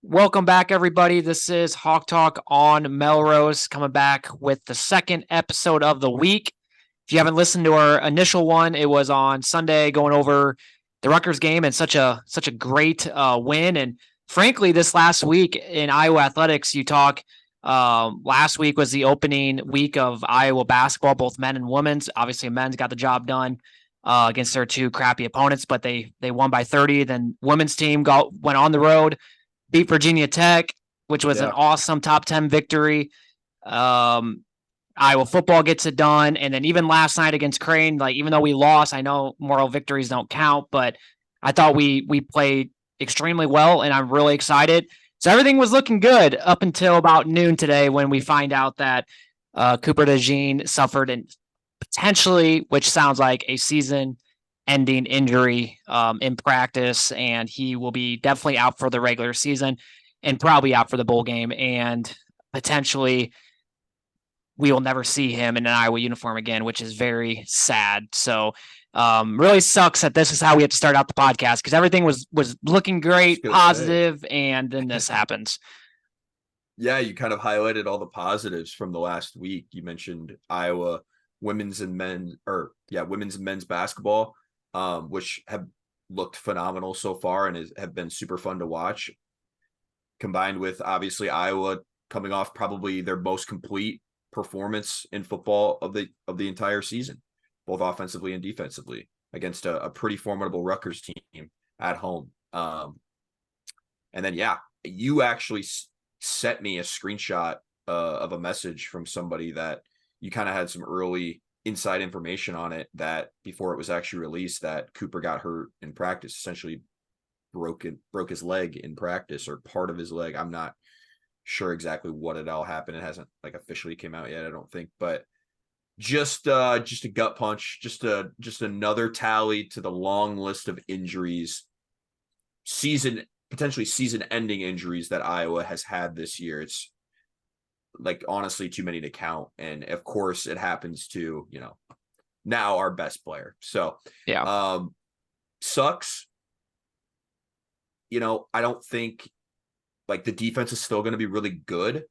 Welcome back, everybody. This is Hawk Talk on Melrose, coming back with the second episode of the week. If you haven't listened to our initial one, it was on Sunday, going over the Rutgers game and such a great win. And frankly, this last week in Iowa athletics, you talk. Last week was the opening week of Iowa basketball, both men and women's. Obviously, men's got the job done against their two crappy opponents, but they won by 30. Then women's team went on the road, beat Virginia Tech, which was an awesome top 10 victory. Iowa football gets it done. And then even last night against Creighton, like, even though we lost, I know moral victories don't count, but I thought we played extremely well, and I'm really excited. So everything was looking good up until about noon today when we find out that Cooper Dejean suffered and potentially, which sounds like a season-ending injury in practice, and he will be definitely out for the regular season and probably out for the bowl game, and potentially we will never see him in an Iowa uniform again, which is very sad. So really sucks that this is how we have to start out the podcast, because everything was looking great, positive, and then this happens. Yeah, you kind of highlighted all the positives from the last week. You mentioned Iowa women's and men's basketball, which have looked phenomenal so far and have been super fun to watch. Combined with obviously Iowa coming off probably their most complete performance in football of the entire season, both offensively and defensively, against a pretty formidable Rutgers team at home. And then, you actually sent me a screenshot of a message from somebody that you kind of had some early inside information on it, that before it was actually released, that Cooper got hurt in practice, essentially broke his leg in practice, or part of his leg. I'm not sure exactly what it all happened. It hasn't officially came out yet, I don't think, but just a gut punch, just another tally to the long list of injuries, potentially season-ending injuries that Iowa has had this year. It's honestly too many to count, and of course it happens to now our best player. So sucks. I don't think the defense is still going to be really good,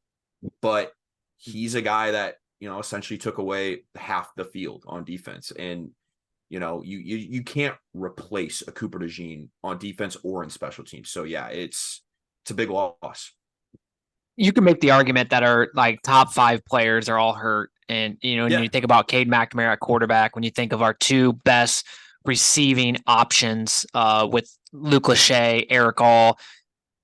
but he's a guy that essentially took away half the field on defense, and you can't replace a Cooper Dejean on defense or in special teams. So it's a big loss. You can make the argument that our top five players are all hurt. And, when you think about Cade McNamara at quarterback, when you think of our two best receiving options with Luke Lachey, Eric All,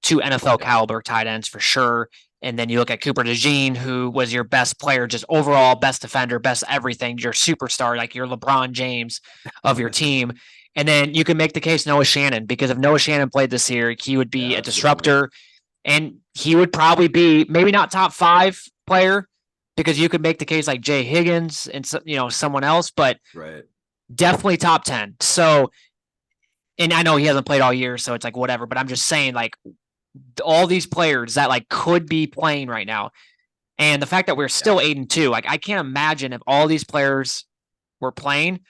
two NFL caliber tight ends for sure. And then you look at Cooper Dejean, who was your best player, just overall best defender, best everything, your superstar, like your LeBron James of your team. And then you can make the case Noah Shannon, because if Noah Shannon played this year, he would be a disruptor. And he would probably be maybe not top five player, because you could make the case like Jay Higgins and someone else, but definitely top 10. So, and I know he hasn't played all year, so it's whatever. But I'm just saying, all these players that could be playing right now, and the fact that we're still 8-2, I can't imagine if all these players were playing.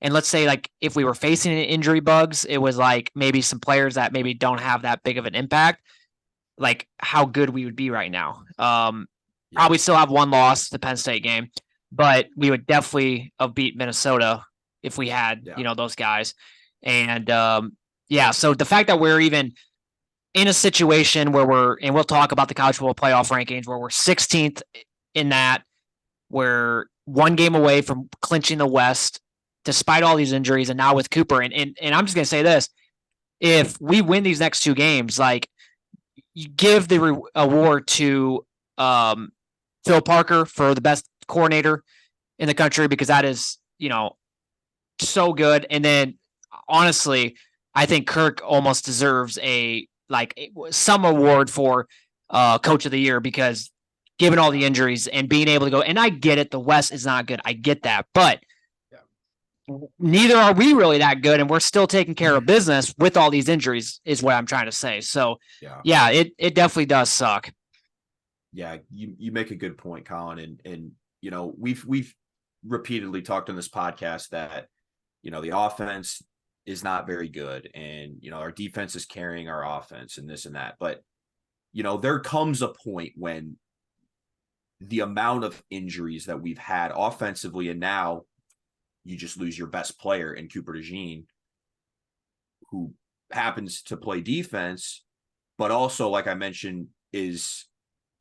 And let's say if we were facing injury bugs, it was maybe some players that maybe don't have that big of an impact, how good we would be right now. Probably still have one loss, the Penn State game, but we would definitely have beat Minnesota if we had, those guys. And so the fact that we're even in a situation where and we'll talk about the college football playoff rankings, where we're 16th in that, we're one game away from clinching the West, despite all these injuries. And now with Cooper, and I'm just going to say this, if we win these next two games, you give the award to Phil Parker for the best coordinator in the country, because that is, so good. And then honestly, I think Kirk almost deserves some award for coach of the year, because given all the injuries and being able to go, and I get it, the West is not good. I get that, but neither are we really that good, and we're still taking care of business with all these injuries, is what I'm trying to say. So it definitely does suck. Yeah, you make a good point, Collin, and we've repeatedly talked on this podcast that the offense is not very good, and our defense is carrying our offense and this and that, but there comes a point when the amount of injuries that we've had offensively, and now you just lose your best player in Cooper Dejean, who happens to play defense, but also, like I mentioned, is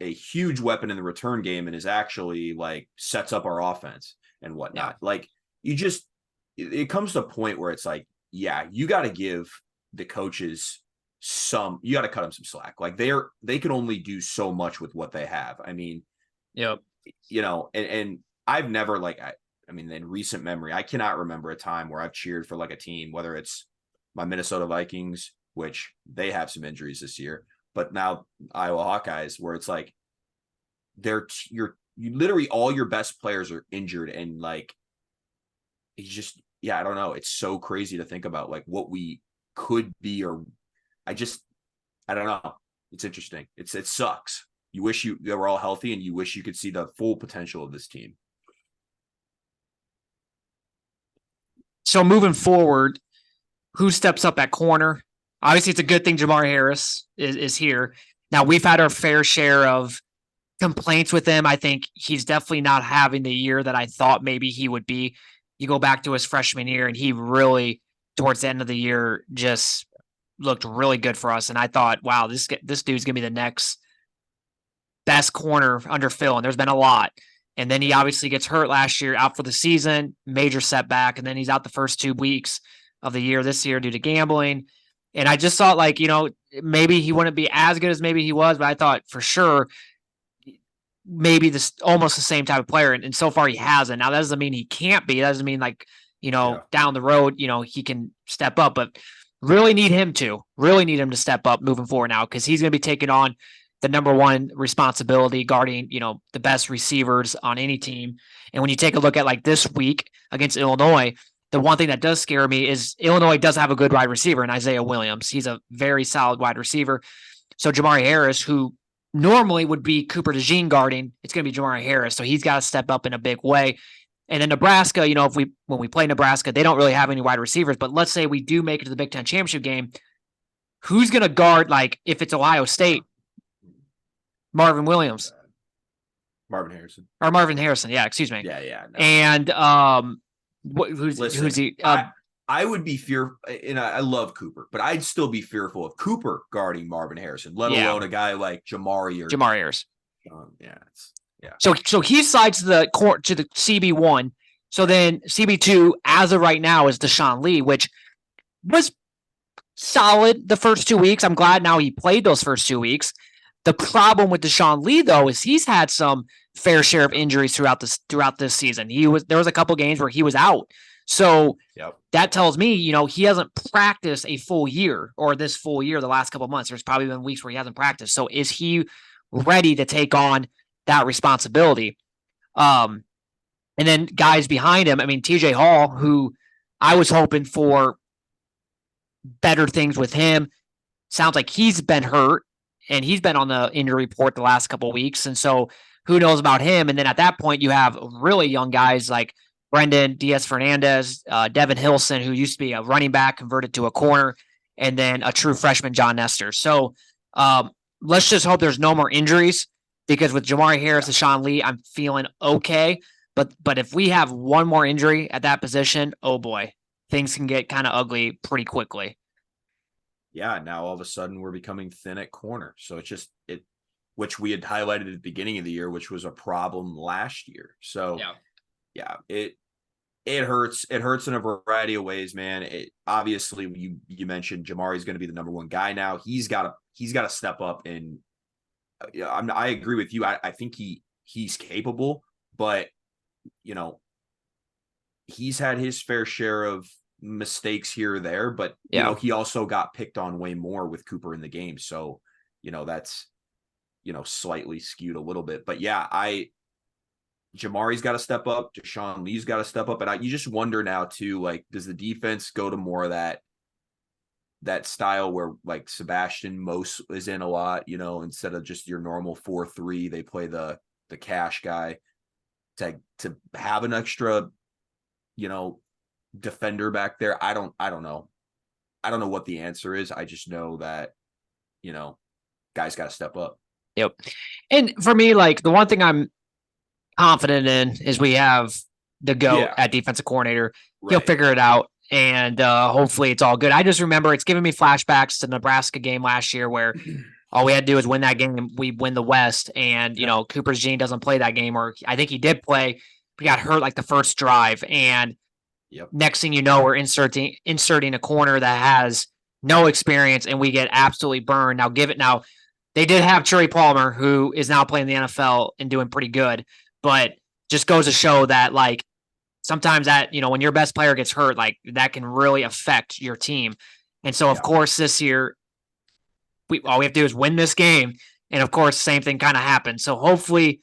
a huge weapon in the return game and is actually like sets up our offense and whatnot. Yeah. Like it comes to a point where it's like, yeah, you got to give the coaches you got to cut them some slack. Like they can only do so much with what they have. I mean, Yep. And I've never I mean, in recent memory, I cannot remember a time where I've cheered for like a team, whether it's my Minnesota Vikings, which they have some injuries this year, but now Iowa Hawkeyes, where it's like you literally all your best players are injured, and like it's just, yeah, I don't know. It's so crazy to think about like what we could be, or I don't know. It's interesting. It sucks. You wish they were all healthy, and you wish you could see the full potential of this team. So moving forward, who steps up at corner? Obviously, it's a good thing Jamar Harris is here. Now, we've had our fair share of complaints with him. I think he's definitely not having the year that I thought maybe he would be. You go back to his freshman year, and he really, towards the end of the year, just looked really good for us. And I thought, wow, this dude's going to be the next best corner under Phil, and there's been a lot. And then he obviously gets hurt last year, out for the season, major setback, and then he's out the first 2 weeks of the year this year due to gambling. And I just thought, like, maybe he wouldn't be as good as maybe he was, but I thought for sure maybe this almost the same type of player. And so far he hasn't. Now, that doesn't mean he can't be. That doesn't mean like, down the road, he can step up, but really need him to step up moving forward now, because he's going to be taking on the number one responsibility, guarding, the best receivers on any team. And when you take a look at like this week against Illinois, the one thing that does scare me is Illinois does have a good wide receiver in Isaiah Williams. He's a very solid wide receiver. So Jamari Harris, who normally would be Cooper Dejean guarding, it's going to be Jamari Harris. So he's got to step up in a big way. And then Nebraska, when we play Nebraska, they don't really have any wide receivers. But let's say we do make it to the Big Ten championship game, who's going to guard, like, if it's Ohio State? Marvin Williams. Marvin Harrison. Or Marvin Harrison, yeah, excuse me. Yeah. No. And who's he? I would be fearful, and I love Cooper, but I'd still be fearful of Cooper guarding Marvin Harrison, let alone a guy like Jamari Harris. Yeah. So he slides to the CB1. So then CB2, as of right now, is Deshaun Lee, which was solid the first 2 weeks. I'm glad now he played those first 2 weeks. The problem with Deshaun Lee, though, is he's had some fair share of injuries throughout this season. There was a couple games where he was out. So that tells me, he hasn't practiced a full year, or this full year, the last couple of months. There's probably been weeks where he hasn't practiced. So is he ready to take on that responsibility? And then guys behind him, I mean, TJ Hall, who I was hoping for better things with him, sounds like he's been hurt, and he's been on the injury report the last couple of weeks. And so who knows about him? And then at that point, you have really young guys like Brendan Diaz-Fernandez, Devin Hilson, who used to be a running back converted to a corner, and then a true freshman, John Nestor. So let's just hope there's no more injuries, because with Jamari Harris and Deshaun Lee, I'm feeling okay. But if we have one more injury at that position, oh boy, things can get kind of ugly pretty quickly. Yeah, now all of a sudden we're becoming thin at corner. So it's just which we had highlighted at the beginning of the year, which was a problem last year. So it hurts. It hurts in a variety of ways, man. Obviously you mentioned Jamari's going to be the number one guy now. He's got to step up, and I agree with you. I think he's capable, but he's had his fair share of mistakes here or there, but he also got picked on way more with Cooper in the game. So, that's, slightly skewed a little bit, but Jamari's got to step up. Deshaun Lee's got to step up. And you just wonder now too, like, does the defense go to more of that style where like Sebastian Mose is in a lot, instead of just your normal 4-3, they play the cash guy to have an extra, defender back there. I don't know. I don't know what the answer is. I just know that, guys got to step up. Yep. And for me, like the one thing I'm confident in is we have the GOAT at defensive coordinator. He'll figure it out. And hopefully it's all good. I just remember it's giving me flashbacks to the Nebraska game last year where all we had to do is win that game. We win the West. And, you know, Cooper Dejean doesn't play that game, or I think he did play. He got hurt like the first drive. And next thing you know, we're inserting a corner that has no experience, and we get absolutely burned. Now, they did have Trey Palmer, who is now playing the NFL and doing pretty good, but just goes to show that, like, sometimes that, you know, when your best player gets hurt, like that can really affect your team. And so, of course, this year, all we have to do is win this game. And of course, same thing kind of happened. So hopefully,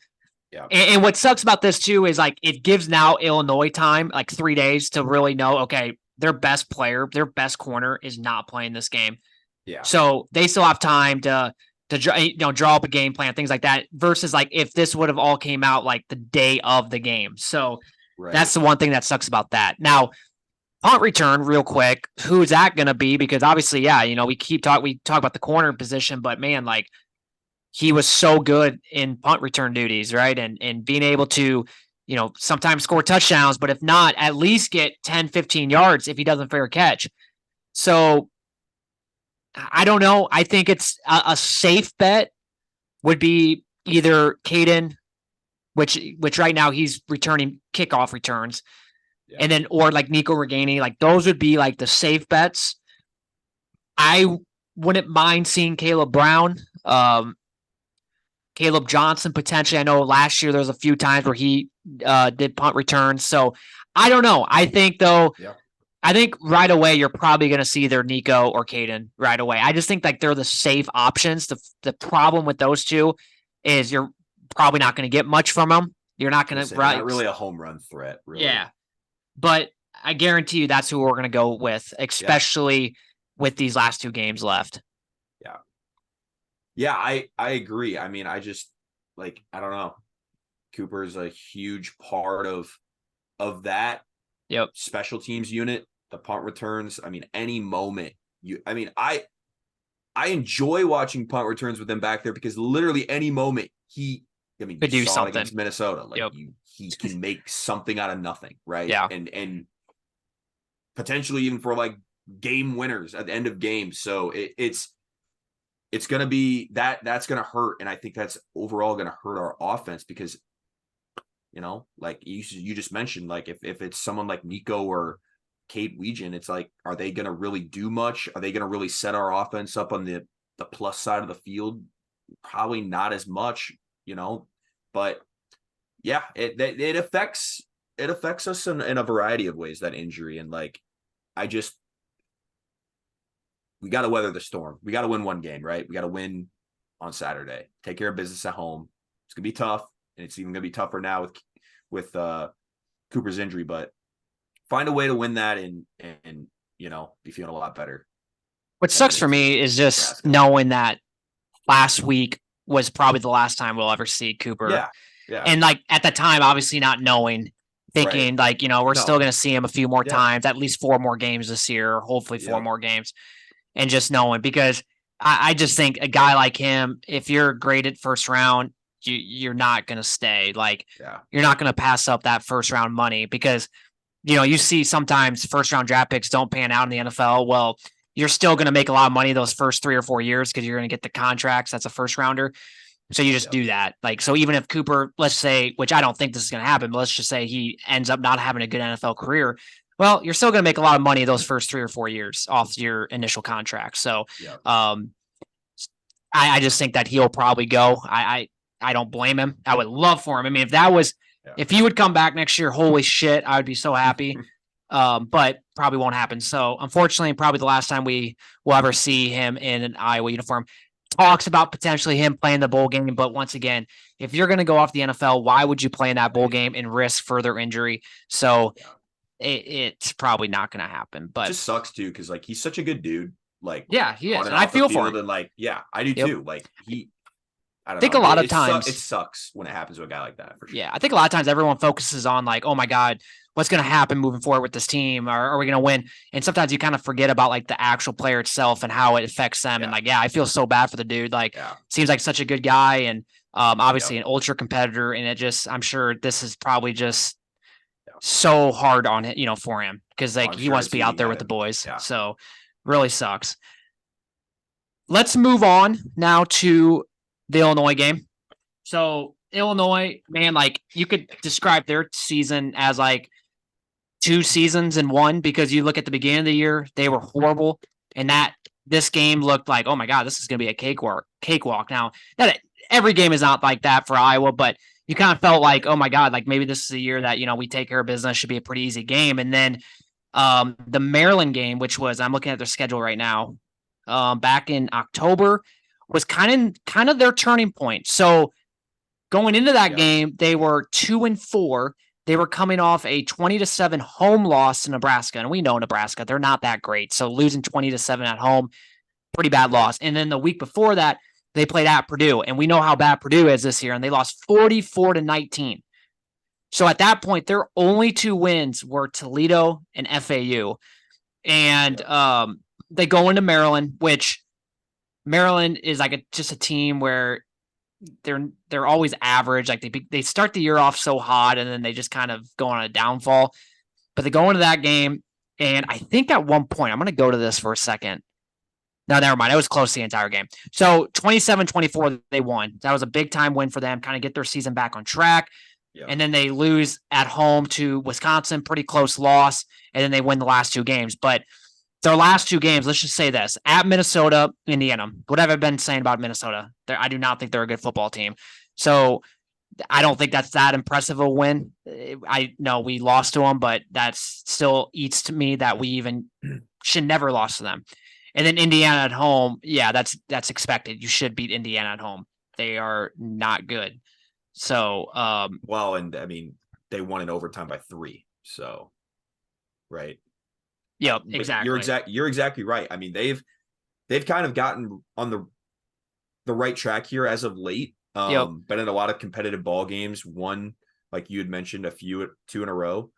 and what sucks about this too is like it gives now Illinois time, like 3 days to really know, okay, their best player, their best corner is not playing this game. Yeah. So they still have time to draw up a game plan, things like that, versus like if this would have all came out like the day of the game. So that's the one thing that sucks about that. Now, punt return real quick, who is that going to be? Because obviously, we talk about the corner position, but man, like he was so good in punt return duties, right? And being able to, sometimes score touchdowns, but if not, at least get 10, 15 yards if he doesn't fair catch. So I don't know. I think it's a safe bet would be either Creighton, which right now he's returning kickoff returns, and then or like Nico Reganey. Like those would be like the safe bets. I wouldn't mind seeing Caleb Brown, Caleb Johnson potentially. I know last year there was a few times where he did punt returns. So I don't know. I think though. Yeah. I think right away you're probably going to see either Nico or Creighton right away. I just think like they're the safe options. The problem with those two is you're probably not going to get much from them. You're not going to not really a home run threat. Really. Yeah, but I guarantee you that's who we're going to go with, especially with these last two games left. Yeah. Yeah, I agree. I mean, I just I don't know. Cooper is a huge part of that. Yep. Special teams unit. The punt returns. I mean, any moment I enjoy watching punt returns with them back there because literally any moment he could do something against Minnesota. He can make something out of nothing, right? Yeah. And potentially even for like game winners at the end of games. So it's gonna be that's gonna hurt. And I think that's overall gonna hurt our offense because like you just mentioned, like if it's someone like Nico or Cade Weegan, it's like, are they going to really do much? Are they going to really set our offense up on the plus side of the field? Probably not as much, but yeah, it affects us in a variety of ways, that injury. And like, we got to weather the storm. We got to win one game, right? We got to win on Saturday, take care of business at home. It's going to be tough. And it's even going to be tougher now with Cooper's injury, but find a way to win that and be feeling a lot better. What sucks for me is just knowing that last week was probably the last time we'll ever see Cooper. Yeah. Yeah. And like at the time, obviously not knowing, thinking we're still going to see him a few more times, at least 4 more games this year, hopefully 4 more games. And just knowing, because I just think a guy like him, if you're graded first round, you're not going to stay. Like, you're not going to pass up that first round money because, you see sometimes first round draft picks don't pan out in the NFL. Well, you're still going to make a lot of money those first 3 or 4 years because you're going to get the contracts. That's a first rounder. So you just do that. Like, so even if Cooper, let's say, which I don't think this is going to happen, but let's just say he ends up not having a good NFL career. Well, you're still going to make a lot of money those first 3 or 4 years off your initial contract. So, I just think that he'll probably go. I don't blame him. I would love for him. I mean, if he would come back next year, holy shit, I would be so happy. But probably won't happen. So unfortunately, probably the last time we will ever see him in an Iowa uniform. Talks about potentially him playing the bowl game. But once again, if you're going to go off the NFL, why would you play in that bowl game and risk further injury? So it's probably not going to happen. But it just sucks too, because like he's such a good dude. Like, he is. And I feel for him. And like, I do too. Like I think a lot of times it sucks when it happens to a guy like that. For sure. Yeah, I think a lot of times everyone focuses on like, oh my God, what's going to happen moving forward with this team? Are we going to win? And sometimes you kind of forget about like the actual player itself and how it affects them. And like, I feel so bad for the dude. Like, seems like such a good guy and obviously an ultra competitor. And it just, I'm sure this is probably just so hard on it, for him because like he wants to be out there with the boys. Yeah. So really sucks. Let's move on now to the Illinois game. So Illinois, man, like you could describe their season as like 2 seasons in one because you look at the beginning of the year, they were horrible. And this game looked like, oh my God, this is going to be a cakewalk. Now, every game is not like that for Iowa, but you kind of felt like, oh my God, like maybe this is a year that, we take care of business, should be a pretty easy game. And then the Maryland game, which was, I'm looking at their schedule right now, back in October, was kind of their turning point. So going into that game, they were 2-4. They were coming off a 20-7 home loss to Nebraska. And we know Nebraska, they're not that great. So losing 20-7 at home, pretty bad loss. And then the week before that, they played at Purdue. And we know how bad Purdue is this year. And they lost 44-19. So at that point, their only 2 wins were Toledo and FAU. And they go into Maryland, which Maryland is like just a team where they're always average. Like they start the year off so hot and then they just kind of go on a downfall. But they go into that game, and I think at one point, I'm going to go to this for a second. No, never mind. It was close the entire game. So 27-24, they won. That was a big time win for them, kind of get their season back on track. Yep. And then they lose at home to Wisconsin, pretty close loss. And then they win the last 2 games. But their last 2 games, let's just say this, at Minnesota, Indiana, what have I been saying about Minnesota? I do not think they're a good football team. So I don't think that's that impressive a win. I know we lost to them, but that still eats to me that we even should never lost to them. And then Indiana at home, that's expected. You should beat Indiana at home. They are not good. So, well, and I mean, they won in overtime by 3. So, right. Yep, exactly. You're exactly right. I mean, they've kind of gotten on the right track here as of late. Been in a lot of competitive ball games. One, like you had mentioned, 2 in a row.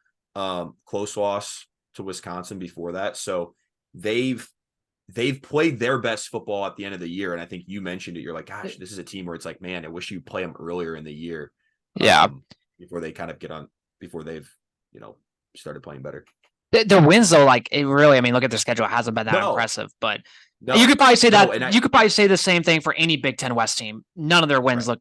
Close loss to Wisconsin before that. So they've played their best football at the end of the year. And I think you mentioned it. You're like, gosh, this is a team where it's like, man, I wish you play them earlier in the year. Before they kind of before they've, started playing better. Their wins, though, like it really, I mean, look at their schedule. It hasn't been that impressive, but you could probably say that. You could probably say the same thing for any Big Ten West team. None of their wins look,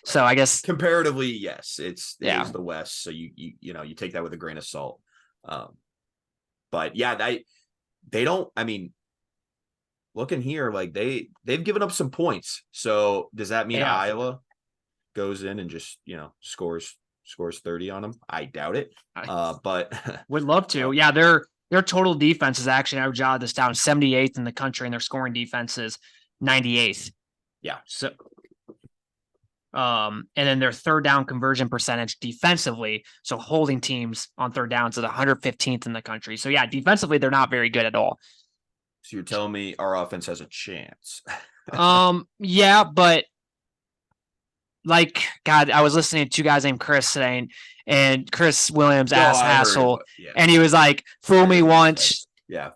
so I guess comparatively, yes, it is the West. So you take that with a grain of salt. But yeah, they don't, I mean, looking here, like they've given up some points. So does that mean Iowa goes in and just, scores 30 on them? I doubt it. But would love to. Yeah, their total defense is actually, I jotted this down, 78th in the country, and their scoring defense is 98th. Yeah. So and then their third down conversion percentage defensively, so holding teams on third downs, is 115th in the country. So yeah, defensively they're not very good at all. So you're telling me our offense has a chance? Yeah, but like, God, I was listening to 2 guys named Chris today, and Chris Williams asked Hassel, and he was like, "Fool me once,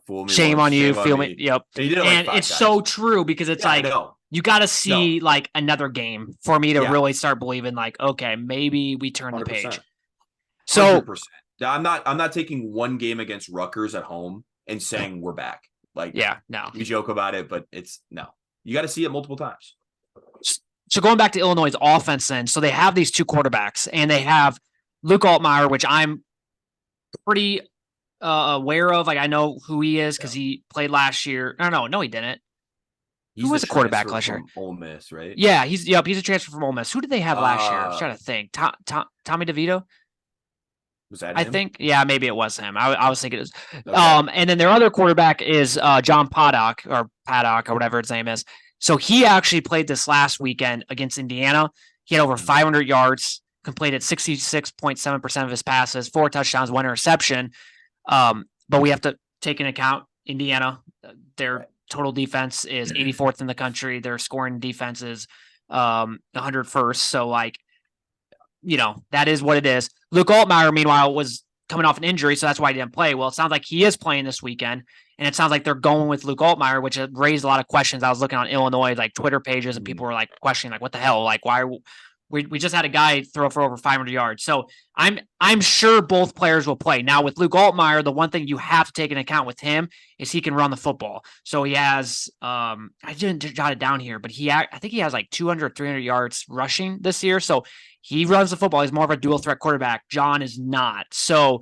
fool me. Shame once, on you, feel me." Yep, and it's so true because it's like you got to see like another game for me to really start believing, like, okay, maybe we turn 100%. The page. So 100%. I'm not taking one game against Rutgers at home and saying we're back. Like, we joke about it, but it's you got to see it multiple times. So going back to Illinois' offense then, so they have these 2 quarterbacks, and they have Luke Altmaier, which I'm pretty aware of. Like, I know who he is because he played last year. No, he didn't. Who was the quarterback last year? Ole Miss, right? Yeah, he's a transfer from Ole Miss. Who did they have last year? I'm trying to think. Tommy DeVito? Was that him? I think, maybe it was him. I was thinking it was. Okay. And then their other quarterback is John Paddock or whatever his name is. So he actually played this last weekend against Indiana. He had over 500 yards, completed 66.7% of his passes, 4 touchdowns, 1 interception. But we have to take into account Indiana. Their total defense is 84th in the country. Their scoring defense is 101st. So, like, that is what it is. Luke Altmaier, meanwhile, was coming off an injury, so that's why he didn't play. Well, it sounds like he is playing this weekend, and it sounds like they're going with Luke Altmaier, which raised a lot of questions. I was looking on Illinois like Twitter pages, and people were like questioning like, what the hell? Like, why are we just had a guy throw for over 500 yards. So I'm sure both players will play. Now with Luke Altmaier, the one thing you have to take into account with him is he can run the football. So he has I didn't jot it down here, but I think he has like 200, 300 yards rushing this year. So he runs the football. He's more of a dual threat quarterback. John is not. So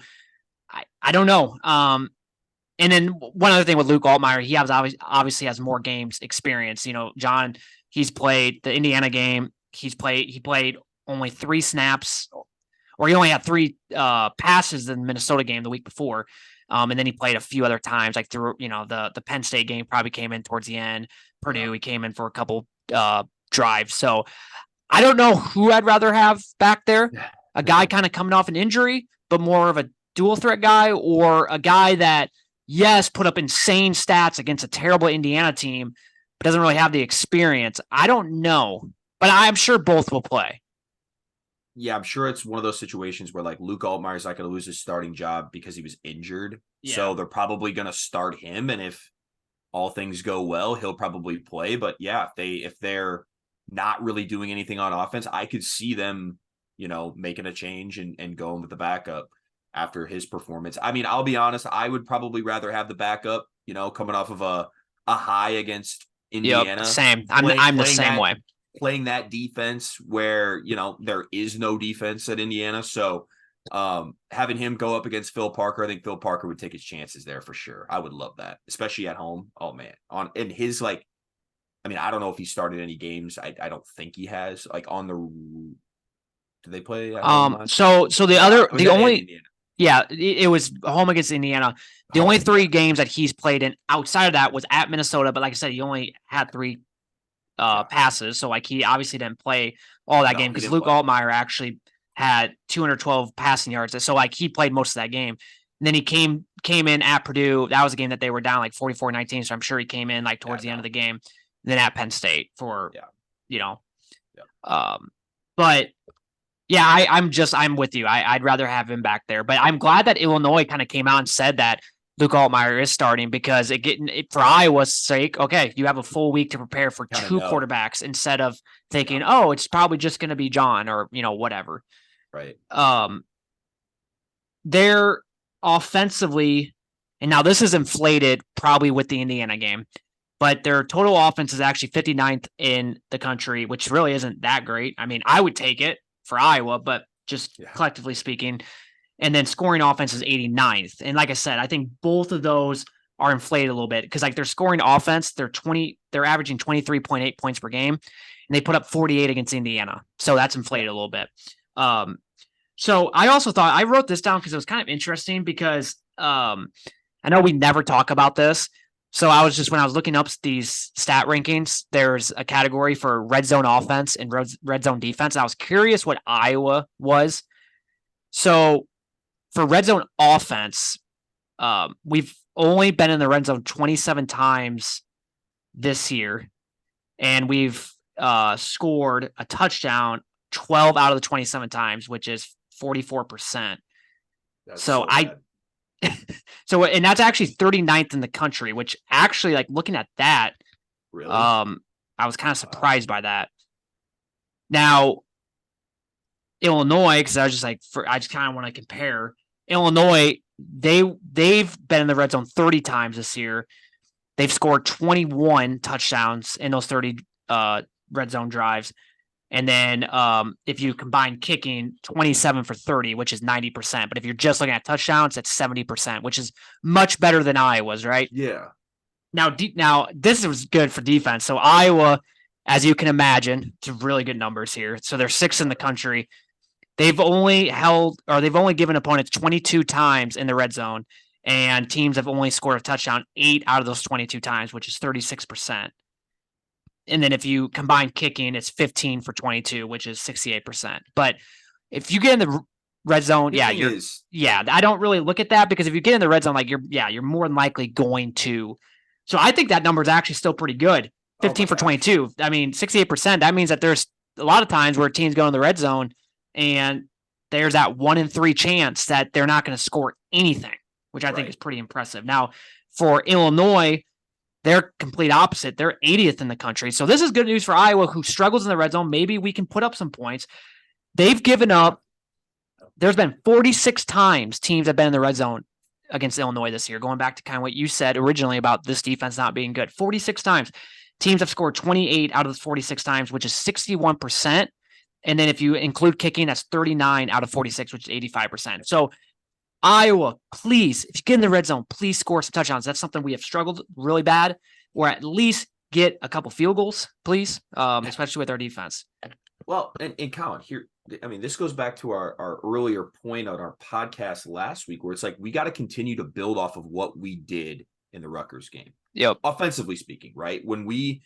I don't know. And then one other thing with Luke Altmaier, he obviously has more games experience. You know, John, he's played the Indiana game. He played only 3 snaps, or he only had 3 passes in the Minnesota game the week before. And then he played a few other times, like through, you know, the Penn State game probably came in towards the end. Purdue, he came in for a couple drives. So I don't know who I'd rather have back there. A guy kind of coming off an injury, but more of a dual threat guy, or a guy that, yes, put up insane stats against a terrible Indiana team, but doesn't really have the experience. I don't know. But I'm sure both will play. Yeah, I'm sure it's one of those situations where like Luke Altmaier's not going to lose his starting job because he was injured. Yeah. So they're probably going to start him. And if all things go well, he'll probably play. But yeah, if they're not really doing anything on offense, I could see them, you know, making a change and going with the backup after his performance. I mean, I'll be honest, I would probably rather have the backup, you know, coming off of a high against Indiana. Yep, same. I'm the same way. Playing that defense where, you know, there is no defense at Indiana. So having him go up against Phil Parker, I think Phil Parker would take his chances there for sure. I would love that, especially at home. Oh man. In his, like, I mean, I don't know if he started any games. I don't think he has, like, on the, do they play? So the only, yeah, it was home against Indiana. The only 3 games that he's played in outside of that was at Minnesota. But like I said, he only had 3 passes. So like he obviously didn't play all that game because Luke Altmaier actually had 212 passing yards. So like he played most of that game. And then he came in at Purdue. That was a game that they were down like 44-19. So I'm sure he came in like towards the end of the game. And then at Penn State for, you know, but yeah, I'm with you. I'd rather have him back there, but I'm glad that Illinois kind of came out and said that Luke Altmaier is starting, because for Iowa's sake, okay, you have a full week to prepare for 2 quarterbacks instead of thinking, oh, it's probably just going to be John or, you know, whatever. Right. They're offensively, and now this is inflated probably with the Indiana game, but their total offense is actually 59th in the country, which really isn't that great. I mean, I would take it for Iowa, but just collectively speaking. And then scoring offense is 89th. And like I said, I think both of those are inflated a little bit because like their scoring offense, they're averaging 23.8 points per game, and they put up 48 against Indiana. So that's inflated a little bit. So I also thought, I wrote this down because it was kind of interesting because I know we never talk about this. So when I was looking up these stat rankings, there's a category for red zone offense and red zone defense. And I was curious what Iowa was. So for red zone offense, we've only been in the red zone 27 times this year, and we've scored a touchdown 12 out of the 27 times, which is 44%. And that's actually 39th in the country, which actually, like, looking at that, really, I was kind of surprised by that. Now, Illinois, because I was just like, I just kind of want to compare. Illinois, they've been in the red zone 30 times this year. They've scored 21 touchdowns in those 30 red zone drives. And then if you combine kicking, 27 for 30, which is 90%. But if you're just looking at touchdowns, that's 70%, which is much better than Iowa's, right? Yeah. Now this was good for defense. So Iowa, as you can imagine, it's really good numbers here. So they're 6th in the country. They've only given opponents 22 times in the red zone, and teams have only scored a touchdown 8 out of those 22 times, which is 36%. And then if you combine kicking, it's 15 for 22, which is 68%. But if you get in the red zone, I don't really look at that, because if you get in the red zone, like you're more than likely going to. So I think that number is actually still pretty good. 15 for 22. I mean, 68%. That means that there's a lot of times where teams go in the red zone and there's that 1 in 3 chance that they're not going to score anything, which I think is pretty impressive. Now, for Illinois, they're complete opposite. They're 80th in the country. So this is good news for Iowa, who struggles in the red zone. Maybe we can put up some points. They've given up. There's been 46 times teams have been in the red zone against Illinois this year, going back to kind of what you said originally about this defense not being good. 46 times. Teams have scored 28 out of the 46 times, which is 61%. And then if you include kicking, that's 39 out of 46, which is 85%. So Iowa, please, if you get in the red zone, please score some touchdowns. That's something we have struggled really bad, or at least get a couple field goals, please, especially with our defense. Well, and Collin, here, I mean, this goes back to our earlier point on our podcast last week, where it's like we got to continue to build off of what we did in the Rutgers game. Yep. Offensively speaking, right? When we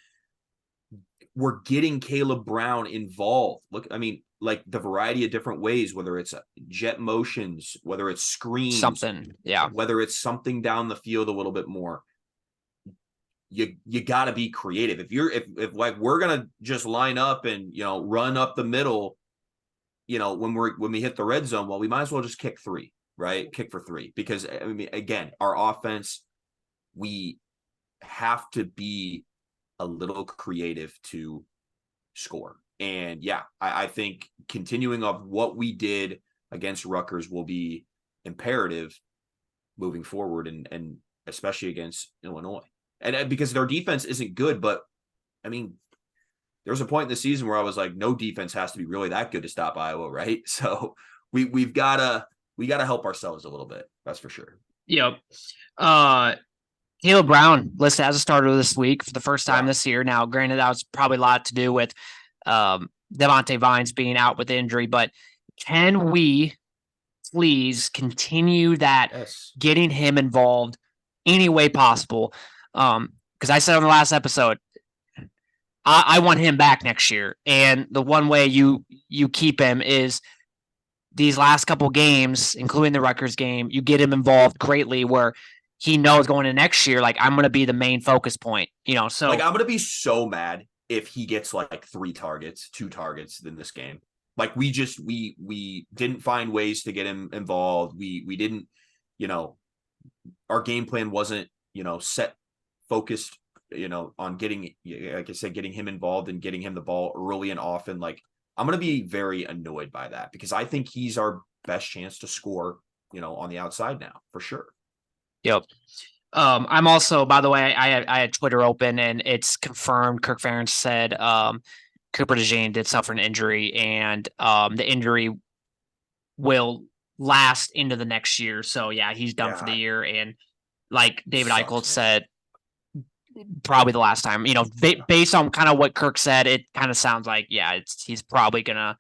were getting Caleb Brown involved, look, I mean, like the variety of different ways, whether it's jet motions, whether it's screens, something, whether it's something down the field a little bit more. You got to be creative. If like we're gonna just line up and run up the middle, when we hit the red zone, well, we might as well just kick 3, right? Kick for 3, because I mean, again, our offense, we have to be a little creative to score. And yeah, I think continuing of what we did against Rutgers will be imperative moving forward, and especially against Illinois. And because their defense isn't good, but I mean, there was a point in the season where I was like, no defense has to be really that good to stop Iowa, right? So we've gotta help ourselves a little bit. That's for sure. Yep. Caleb Brown listed as a starter this week for the first time this year. Now, granted, that was probably a lot to do with Devontae Vines being out with injury, but can we please continue that, getting him involved any way possible? Because I said on the last episode, I want him back next year. And the one way you keep him is these last couple games, including the Rutgers game, you get him involved greatly where he knows going into next year, like, I'm going to be the main focus point, so like, I'm going to be so mad if he gets like 2 targets in this game. Like we didn't find ways to get him involved. We didn't, our game plan wasn't, set, focused, on getting, like I said, getting him involved and getting him the ball early and often. Like, I'm going to be very annoyed by that, because I think he's our best chance to score, on the outside now, for sure. Yep. I'm also, by the way, I had Twitter open and it's confirmed. Kirk Ferentz said Cooper Dejean did suffer an injury, and the injury will last into the next year. So yeah, he's done for the year. And like David Eichholz said, probably the last time, based on kind of what Kirk said, it kind of sounds like, he's probably going to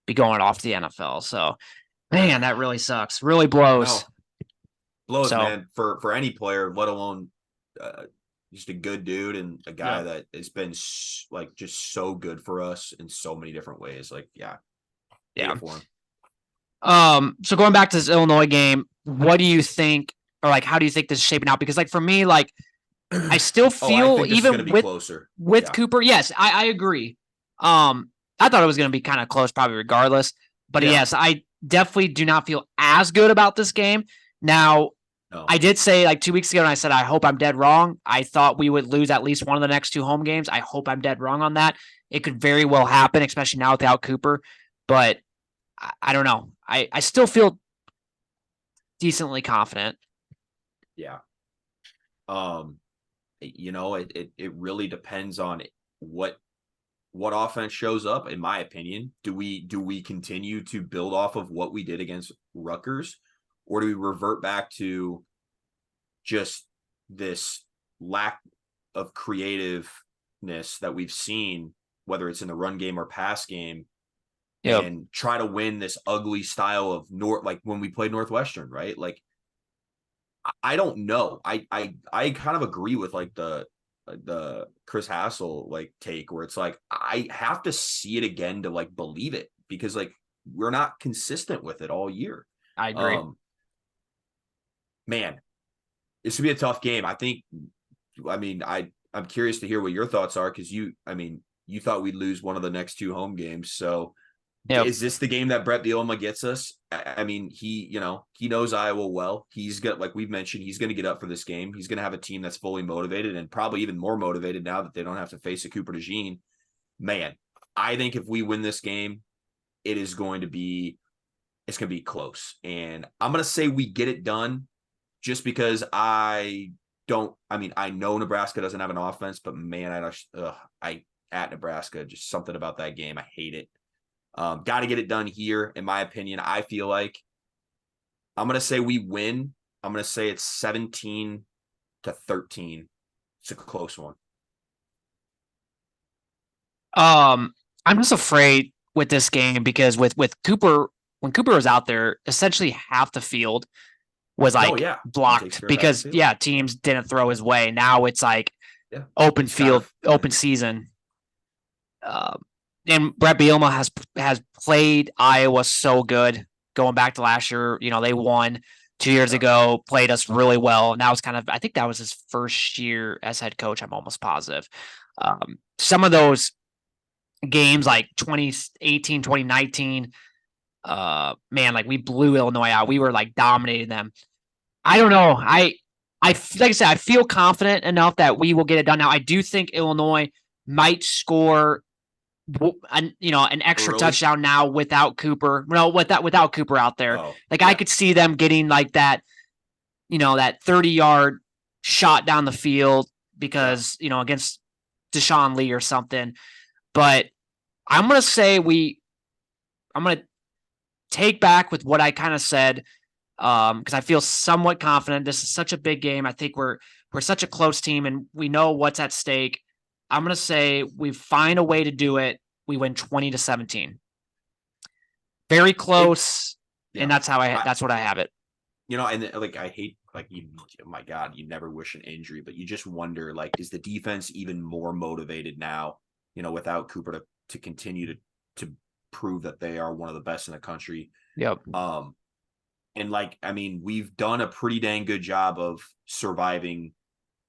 be going off to the NFL. So man, that really sucks. Really blows. Blows, man, for any player, let alone just a good dude and a guy that has been like just so good for us in so many different ways. Like, for him. So going back to this Illinois game, what do you think, or like, how do you think this is shaping out? Because like for me, like, I still feel even with Cooper. Yes, I agree. I thought it was going to be kind of close, probably regardless. But yes, I definitely do not feel as good about this game. Now, I did say like 2 weeks ago, and I said, I hope I'm dead wrong. I thought we would lose at least one of the next 2 home games. I hope I'm dead wrong on that. It could very well happen, especially now without Cooper. But I don't know. I still feel decently confident. Yeah. It really depends on what offense shows up, in my opinion. Do we continue to build off of what we did against Rutgers? Or do we revert back to just this lack of creativeness that we've seen, whether it's in the run game or pass game, and try to win this ugly style of like when we played Northwestern, right? Like, I don't know. I kind of agree with like the Chris Hassel like take, where it's like I have to see it again to like believe it, because like we're not consistent with it all year. I agree. Man, this would be a tough game. I'm curious to hear what your thoughts are, because you thought we'd lose one of the next 2 home games. So Yep. Is this the game that Brett Bielema gets us? I mean, he knows Iowa well. He's got, like we've mentioned, he's going to get up for this game. He's going to have a team that's fully motivated and probably even more motivated now that they don't have to face a Cooper Dejean. Man, I think if we win this game, it's going to be close. And I'm going to say we get it done just because I know Nebraska doesn't have an offense, but man, I at Nebraska, just something about that game. I hate it. Got to get it done here, in my opinion. I feel like I'm going to say we win. I'm going to say it's 17-13. It's a close one. I'm just afraid with this game because with Cooper, when Cooper was out there, essentially half the field was blocked because teams didn't throw his way. Now it's like open field, open season. And Brett Bielema has played Iowa so good going back to last year. They won 2 years ago, played us really well. Now it's I think that was his first year as head coach. I'm almost positive. Some of those games like 2018, 2019, like we blew Illinois out. We were like dominating them. I don't know. Like I said, I feel confident enough that we will get it done. Now I do think Illinois might score an extra touchdown now without Cooper. No, without Cooper out there. I could see them getting like that, that 30-yard shot down the field because, against Deshaun Lee or something. But I'm going to say I'm going to take back with what I kind of said because I feel somewhat confident. This is such a big game. I think we're such a close team and we know what's at stake. I'm going to say we find a way to do it. We win 20-17. Very close, and that's what I have it. And I hate oh my God, you never wish an injury, but you just wonder is the defense even more motivated now? Without Cooper to continue to prove that they are one of the best in the country. Yep. And we've done a pretty dang good job of surviving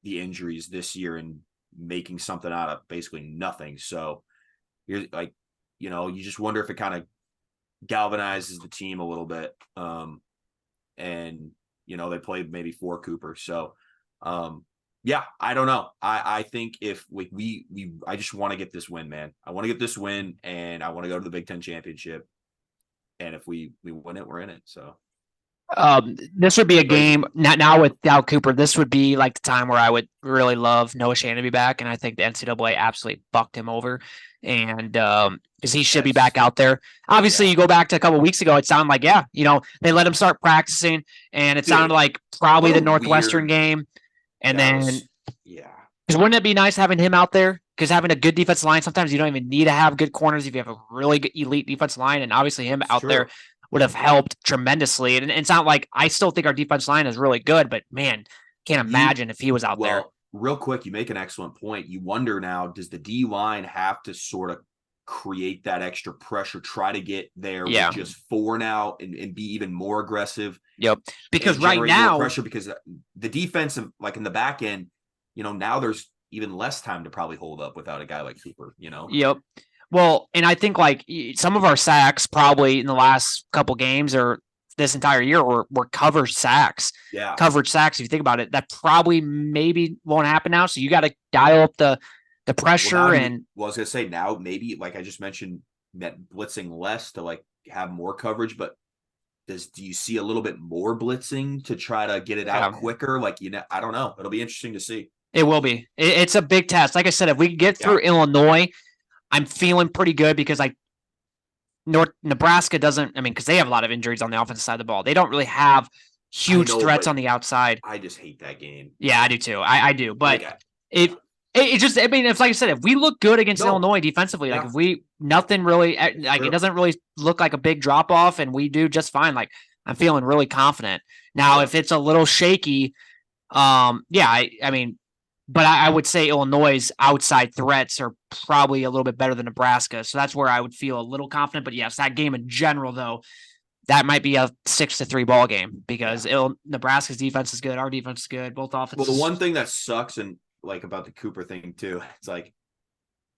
the injuries this year and making something out of basically nothing. So you're you just wonder if it kind of galvanizes the team a little bit. And they played maybe for Cooper. So I don't know. I think if I just want to get this win, man. I want to get this win and I want to go to the Big Ten championship. And if we win it, we're in it. So this would be a game now without Cooper. This would be like the time where I would really love Noah Shannon to be back, and I think the NCAA absolutely bucked him over, and because he should be back out there. Obviously, you go back to a couple of weeks ago, it sounded like they let him start practicing, and it sounded like probably the Northwestern game, and because wouldn't it be nice having him out there? Because having a good defensive line, sometimes you don't even need to have good corners if you have a really good elite defensive line, and obviously him out there would have helped tremendously. And it's not like I still think our defense line is really good, but man, can't imagine if he was out there. Real quick, you make an excellent point. You wonder now, does the D line have to sort of create that extra pressure, try to get there with just 4 now and be even more aggressive? Yep. Because right now pressure, because the defensive, like in the back end, now there's even less time to probably hold up without a guy like Cooper, Yep. Well, and I think some of our sacks probably in the last couple games or this entire year were coverage sacks. Yeah. Coverage sacks, if you think about it, that probably maybe won't happen now. So you got to dial up the pressure. I and was going to say now maybe, like I just mentioned, blitzing less to have more coverage, but do you see a little bit more blitzing to try to get it out quicker? I don't know. It'll be interesting to see. It will be. It's a big test. Like I said, if we get through Illinois, I'm feeling pretty good because Nebraska doesn't, because they have a lot of injuries on the offensive side of the ball. They don't really have huge threats on the outside. I just hate that game. Yeah, I do too. I do. But it just, it's like I said, if we look good against Illinois defensively, if we, nothing really, it doesn't really look like a big drop off and we do just fine. I'm feeling really confident. Now, if it's a little shaky, but I would say Illinois' outside threats are probably a little bit better than Nebraska. So that's where I would feel a little confident. But yes, that game in general, though, that might be a 6-3 ball game because Nebraska's defense is good. Our defense is good. Both offenses. Well, the one thing that sucks and about the Cooper thing too, it's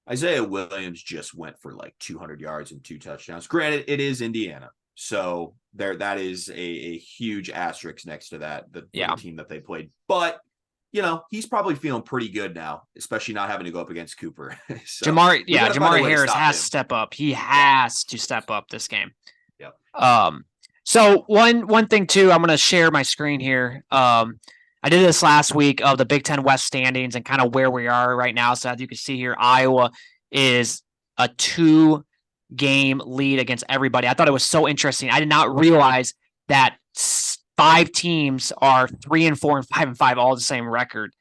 Isaiah Williams just went for like 200 yards and 2 touchdowns. Granted, it is Indiana, so that is a huge asterisk next to that for the team that they played. But he's probably feeling pretty good now, especially not having to go up against Cooper. So Jamari Harris has to step up. He has to step up this game. Yeah. So one thing too, I'm going to share my screen here. I did this last week of the Big Ten West standings and kind of where we are right now. So as you can see here, Iowa is a 2-game lead against everybody. I thought it was so interesting. I did not realize that 5 teams are 3-4 and 5-5, all the same record.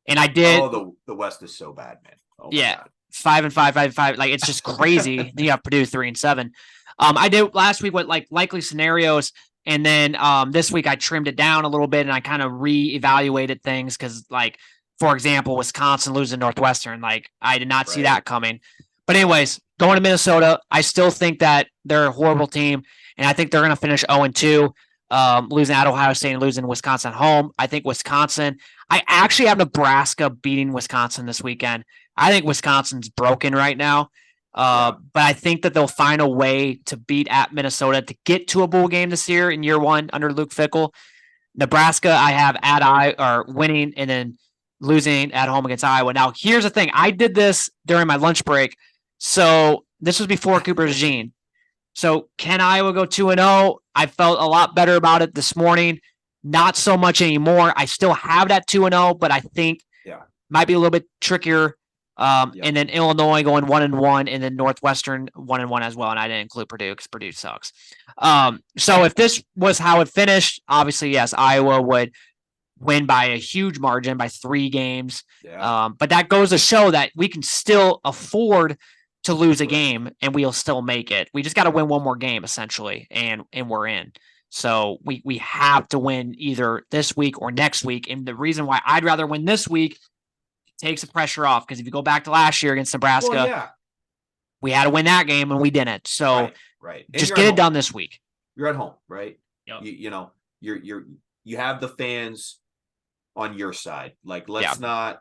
And I did. Oh, the West is so bad, man. Oh yeah, God. 5-5, 5-5. Like, it's just crazy. Then you have Purdue 3-7. I did last week what like likely scenarios, and then this week I trimmed it down a little bit and I kind of reevaluated things because, like, for example, Wisconsin losing Northwestern, like I did not see that coming. But anyways, going to Minnesota, I still think that they're a horrible team, and I think they're going to finish 0-2. Losing at Ohio State and losing Wisconsin at home. I think Wisconsin, I actually have Nebraska beating Wisconsin this weekend. I think Wisconsin's broken right now. But I think that they'll find a way to beat at Minnesota to get to a bowl game this year in year 1 under Luke Fickell. Nebraska, I have winning and then losing at home against Iowa. Now, here's the thing. I did this during my lunch break. So this was before Cooper Dejean. So can Iowa go 2-0? I felt a lot better about it this morning. Not so much anymore. I still have that 2-0, but I think might be a little bit trickier. And then Illinois going 1-1, and then Northwestern 1-1 as well. And I didn't include Purdue because Purdue sucks. So if this was how it finished, obviously, yes, Iowa would win by a huge margin by 3 games. Yeah. But that goes to show that we can still afford to lose a game and we'll still make it. We just got to win one more game essentially, and we're in. So we have to win either this week or next week. And the reason why I'd rather win this week takes the pressure off, because if you go back to last year against Nebraska, we had to win that game and we didn't. So right. Just get it done this week. You're at home, right? Yep. You have the fans on your side. Like let's not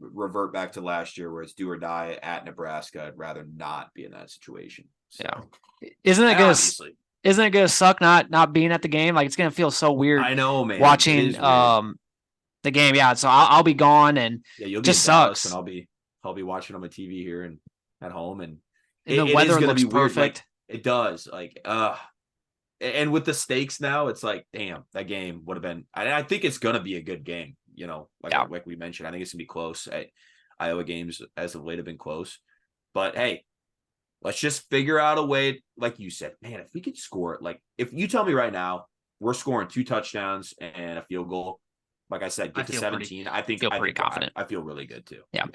revert back to last year where it's do or die at Nebraska. I'd rather not be in that situation. So, Isn't it gonna suck not being at the game? Like, it's gonna feel so weird. I know, man. Watching the game. Yeah. So I'll be gone, and you'll just sucks. And I'll be watching on my TV here and at home, and the weather looks perfect. Like, it does. Like, and with the stakes now, it's like, damn, that game would have been. I think it's gonna be a good game. Like we mentioned, I think it's gonna be close. Iowa games as of late have been close, but hey, let's just figure out a way. Like you said, man, if we could score, like if you tell me right now we're scoring 2 touchdowns and a field goal, like I said, get to 17. I feel pretty confident. I feel really good too. Yeah.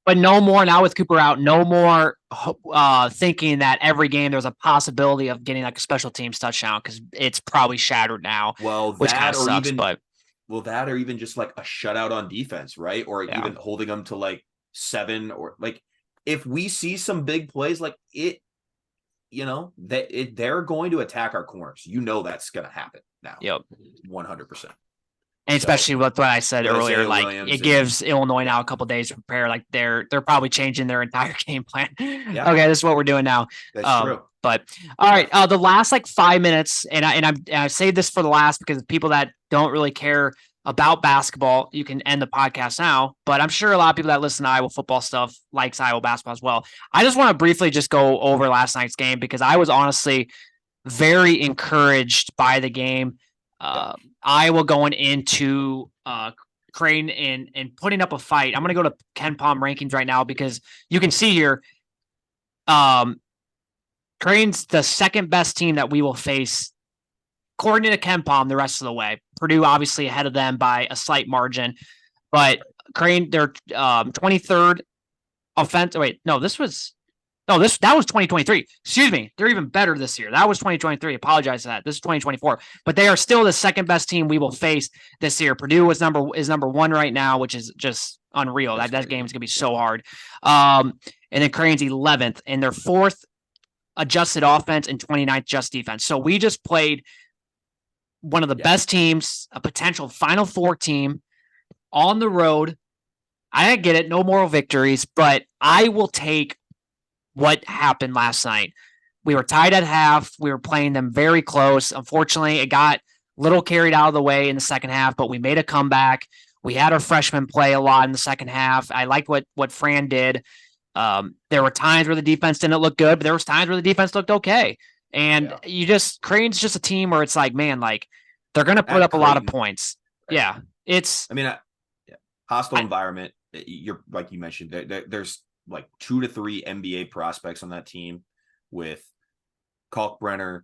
But no more now with Cooper out. No more thinking that every game there's a possibility of getting like a special teams touchdown, because it's probably shattered now. Well, which kind of sucks, that or even just like a shutout on defense, right? Or even holding them to like 7, or like if we see some big plays like it, they're going to attack our corners. That's going to happen now. Yep. 100%. And especially with what I said earlier, like it gives Illinois now a couple days to prepare. Like they're probably changing their entire game plan. Yeah. Okay, this is what we're doing now. That's true. But all right, the last like 5 minutes, and I saved this for the last because people that don't really care about basketball, you can end the podcast now. But I'm sure a lot of people that listen to Iowa football stuff likes Iowa basketball as well. I just want to briefly just go over last night's game, because I was honestly very encouraged by the game. Iowa going into Creighton and putting up a fight. I'm going to go to KenPom rankings right now, because you can see here, Creighton's the second best team that we will face, according to KenPom, the rest of the way. Purdue obviously ahead of them by a slight margin, but Creighton, they're 23rd offense. Wait, no, that was 2023. Excuse me. They're even better this year. That was 2023. Apologize for that. This is 2024. But they are still the second best team we will face this year. Purdue is number 1 right now, which is just unreal. That game is going to be so hard. And then Creighton's 11th, and their 4th adjusted offense and 29th just defense. So we just played one of the best teams, a potential Final Four team on the road. I get it. No moral victories, but I will take what happened last night. We were tied at half. We were playing them very close. Unfortunately, it got a little carried out of the way in the second half, but we made a comeback. We had our freshmen play a lot in the second half. I liked what Fran did. There were times where the defense didn't look good, but there was times where the defense looked okay. And Creighton's just a team where it's like, man, like they're going to put up a lot of points. Right. Yeah. Hostile environment. You're like you mentioned, there's like 2 to 3 NBA prospects on that team with Kalkbrenner,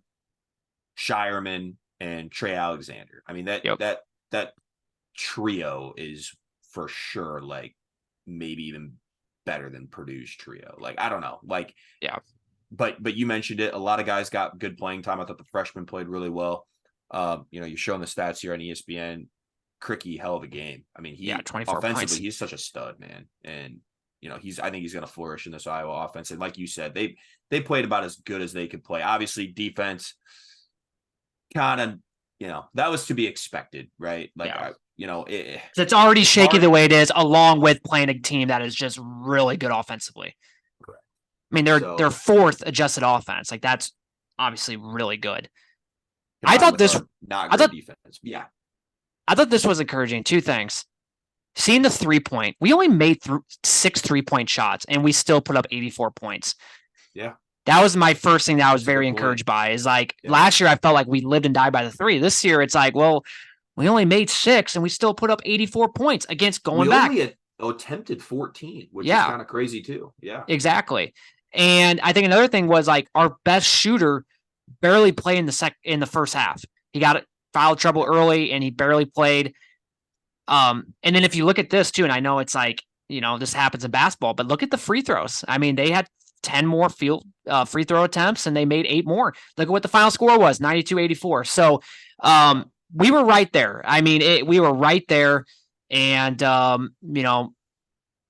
Shireman, and Trey Alexander. I mean, that trio is for sure like maybe even better than Purdue's trio. Like, I don't know. Like, yeah. But you mentioned it. A lot of guys got good playing time. I thought the freshmen played really well. You're showing the stats here on ESPN. Cricky, hell of a game. I mean, 24 offensively, points. He's such a stud, man. And I think he's going to flourish in this Iowa offense. And like you said, they played about as good as they could play. Obviously, defense kind of, that was to be expected, right? Like, it's already shaky the way it is, along with playing a team that is just really good offensively. Correct. I mean, they're fourth adjusted offense. Like, that's obviously really good. I thought defense. Yeah. I thought this was encouraging. 2 things. Seeing the 3-point, we only made 6 3-point shots, and we still put up 84 points. Yeah. That was my first thing that I was very encouraged by. Is like last year I felt like we lived and died by the 3. This year it's like, well, we only made 6 and we still put up 84 points against going back. We only attempted 14, which is kind of crazy too. Yeah. Exactly. And I think another thing was like our best shooter barely played in the first half. He got foul trouble early and he barely played. And then if you look at this too, and I know it's like, this happens in basketball, but look at the free throws. I mean, they had 10 more free throw attempts and they made 8 more. Look at what the final score was, 92-84. So we were right there. I mean, we were right there. And,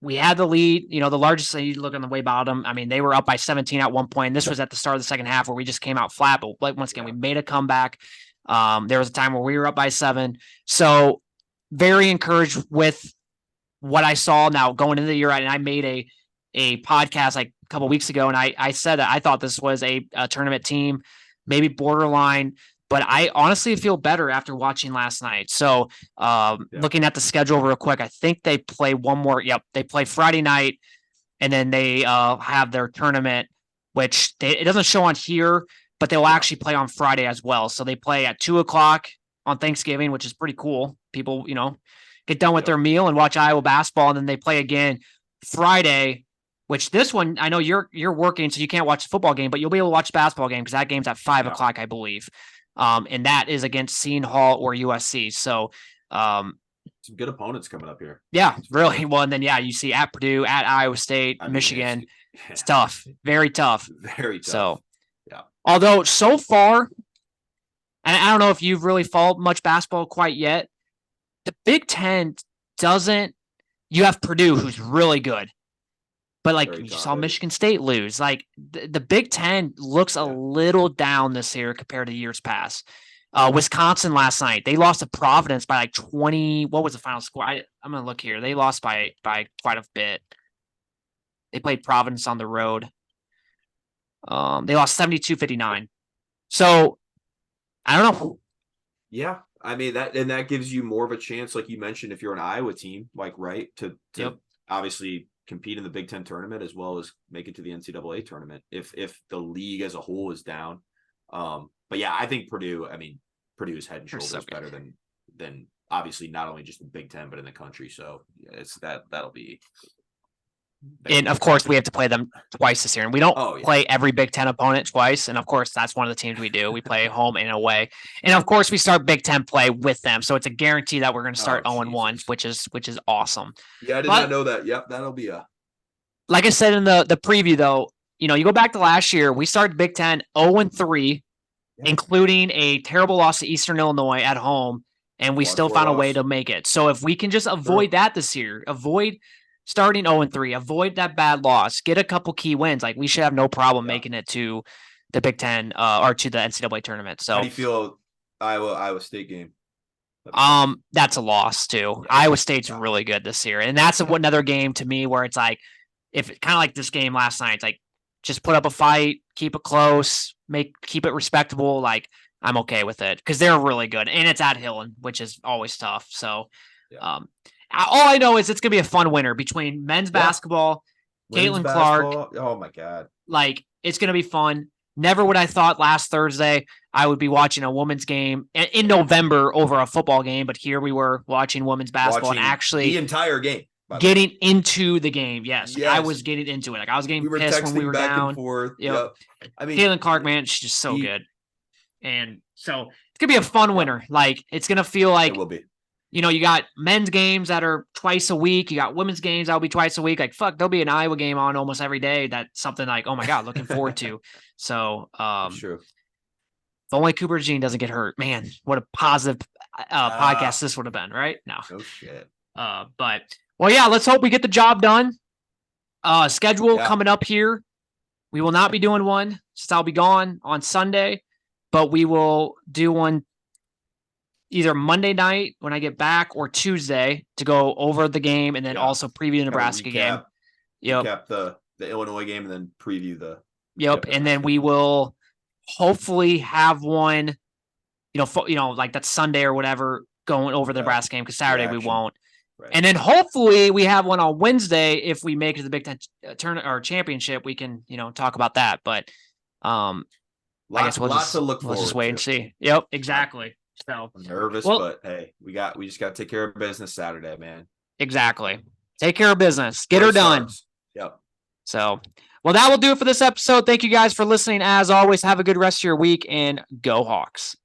we had the lead, the largest lead. Look on the way bottom. I mean, they were up by 17 at one point. This was at the start of the second half where we just came out flat. But like, once again, we made a comeback. There was a time where we were up by 7. So very encouraged with what I saw now going into the year. And I made a podcast like a couple of weeks ago. And I said that I thought this was a tournament team, maybe borderline, but I honestly feel better after watching last night. So looking at the schedule real quick, I think they play one more. Yep. They play Friday night and then they have their tournament, which it doesn't show on here, but they'll actually play on Friday as well. So they play at 2:00 on Thanksgiving, which is pretty cool. People, get done with their meal and watch Iowa basketball. And then they play again Friday, which this one, I know you're working, so you can't watch the football game, but you'll be able to watch the basketball game because that game's at 5:00, I believe. And that is against Seton Hall or USC. So some good opponents coming up here. Yeah, really. Well, and then, you see at Purdue, at Iowa State, Michigan. It's tough. Very tough. Very tough. So, although so far, and I don't know if you've really followed much basketball quite yet, the Big Ten doesn't – you have Purdue, who's really good. But, like, you saw Michigan State lose. Like, the Big Ten looks a little down this year compared to years past. Wisconsin last night, they lost to Providence by, like, 20 – what was the final score? I'm going to look here. They lost by quite a bit. They played Providence on the road. They lost 72-59. So, I don't know. Yeah. I mean, that gives you more of a chance, like you mentioned, if you're an Iowa team, like, right, to obviously compete in the Big Ten tournament as well as make it to the NCAA tournament if the league as a whole is down. But yeah, I think Purdue is head and shoulders better than obviously not only just the Big Ten, but in the country. So it's that'll be. And of course, we have to play them twice this year, and we don't play every Big Ten opponent twice. And of course, that's one of the teams we do. We play home and away, and of course, we start Big Ten play with them. So it's a guarantee that we're going to start 0-1, which is awesome. Yeah, I did not know that. Yep, that'll be like I said in the preview, though. You go back to last year, we started Big Ten 0-3, including a terrible loss to Eastern Illinois at home, and we still found a way to make it. So if we can just avoid that this year, avoid starting 0-3, avoid that bad loss, get a couple key wins. Like, we should have no problem making it to the Big Ten or to the NCAA tournament. So, how do you feel Iowa State game? That's a loss too. Yeah. Iowa State's really good this year. And that's another game to me where it's like, if kind of like this game last night, it's like, just put up a fight, keep it close, keep it respectable. Like, I'm okay with it because they're really good. And it's at Hillen, which is always tough. So, all I know is it's going to be a fun winter between men's basketball, Caitlin Clark. Oh my God. Like, it's going to be fun. Never would I thought last Thursday I would be watching a women's game in November over a football game, but here we were watching women's basketball and actually the entire game. Getting into the game. Yes. I was getting into it. Like, I was getting pissed when we were back down. And forth. Yep. I mean, Caitlin Clark, man, she's just so good. And so it's going to be a fun winter. Like, it's going to feel like, it will be. You got men's games that are twice a week. You got women's games that'll be twice a week. Like, fuck, there'll be an Iowa game on almost every day. That's something like, oh my God, looking forward to. So, true. If only Cooper Dejean doesn't get hurt, man, what a positive podcast this would have been, right? No shit. But well, yeah, let's hope we get the job done. Schedule coming up here. We will not be doing one since I'll be gone on Sunday, but we will do one either Monday night when I get back or Tuesday to go over the game and then also preview the Nebraska game. Yep. Recap the Illinois game and then preview the. Yep. And then we will hopefully have one, like that Sunday or whatever going over the Nebraska game because Saturday we won't. Right. And then hopefully we have one on Wednesday. If we make it to the Big Ten tournament or championship, we can, talk about that. But I guess we'll just wait and see. Yep, exactly. So I'm nervous, but hey, we just got to take care of business Saturday, man. Exactly. Take care of business. Get her done. Yep. So, well, that will do it for this episode. Thank you guys for listening. As always, have a good rest of your week and go Hawks.